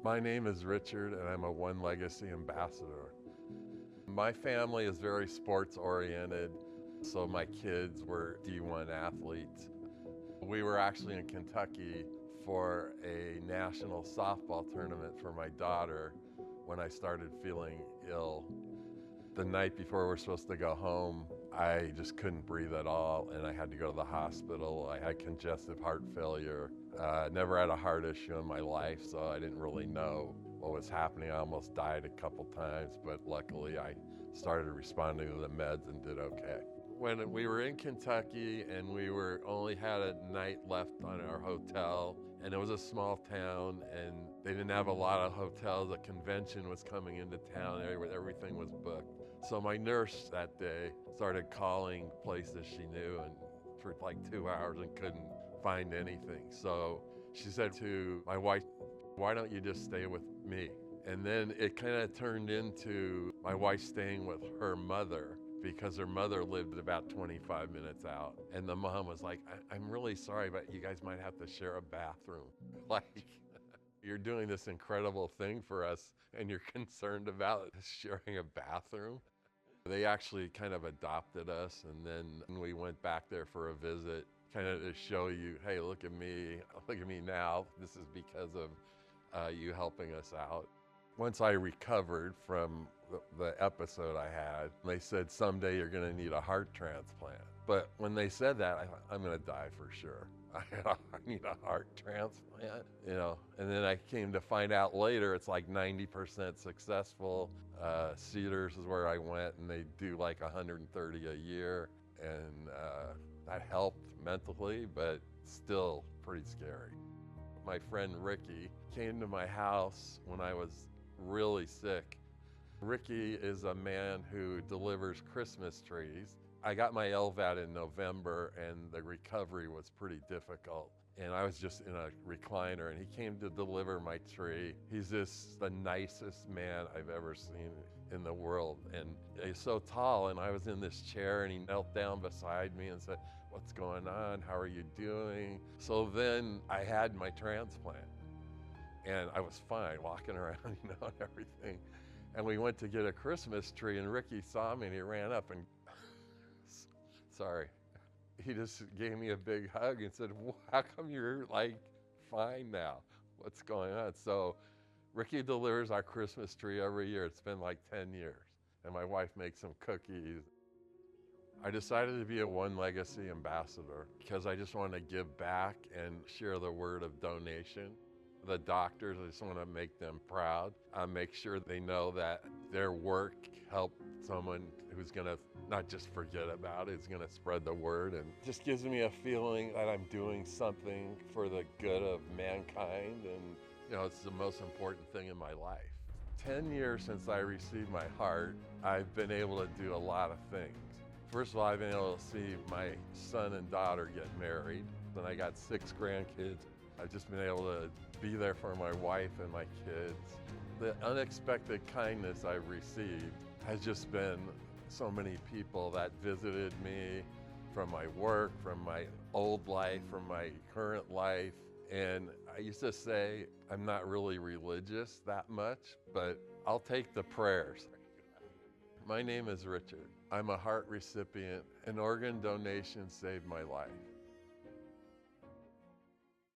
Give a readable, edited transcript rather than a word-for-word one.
My name is Richard and I'm a OneLegacy ambassador. My family is very sports oriented, so my kids were D1 athletes. We were actually in Kentucky for a national softball tournament for my daughter when I started feeling ill. The night before we were supposed to go home, I just couldn't breathe at all and I had to go to the hospital. I had congestive heart failure. Never had a heart issue in my life, so I didn't really know what was happening. I almost died a couple times, but luckily I started responding to the meds and did okay. When we were in Kentucky and we only had a night left on our hotel, and it was a small town and they didn't have a lot of hotels. A convention was coming into town, everything was booked. So my nurse that day started calling places she knew and for like 2 hours and couldn't find anything. So she said to my wife, "Why don't you just stay with me?" And then it kind of turned into my wife staying with her mother because her mother lived about 25 minutes out. And the mom was like, I'm really sorry, but you guys might have to share a bathroom. Like, you're doing this incredible thing for us and you're concerned about sharing a bathroom. They actually kind of adopted us, and then we went back there for a visit, kind of to show you, hey, look at me now. This is because of you helping us out. Once I recovered from the episode I had, they said someday you're going to need a heart transplant. But when they said that, I thought, I'm going to die for sure. I need a heart transplant, And then I came to find out later it's like 90% successful. Cedars is where I went, and they do like 130 a year, and that helped mentally, but still pretty scary. My friend Ricky came to my house when I was really sick. Ricky is a man who delivers Christmas trees. I got my LVAD in November and the recovery was pretty difficult. And I was just in a recliner and he came to deliver my tree. He's just the nicest man I've ever seen in the world. And he's so tall, and I was in this chair and he knelt down beside me and said, "What's going on? How are you doing?" So then I had my transplant and I was fine walking around, and everything. And we went to get a Christmas tree and Ricky saw me and he ran up and, sorry. He just gave me a big hug and said, "How come you're like fine now? What's going on?" So Ricky delivers our Christmas tree every year. It's been like 10 years. And my wife makes some cookies. I decided to be a OneLegacy ambassador because I just want to give back and share the word of donation. The doctors, I just want to make them proud. Make sure they know that their work helped someone who's going to not just forget about it, it's going to spread the word. And it just gives me a feeling that I'm doing something for the good of mankind. And, it's the most important thing in my life. 10 years since I received my heart, I've been able to do a lot of things. First of all, I've been able to see my son and daughter get married. Then I got 6 grandkids. I've just been able to be there for my wife and my kids. The unexpected kindness I've received has just been so many people that visited me from my work, from my old life, from my current life. And I used to say I'm not really religious that much, but I'll take the prayers. My name is Richard. I'm a heart recipient. An organ donation saved my life.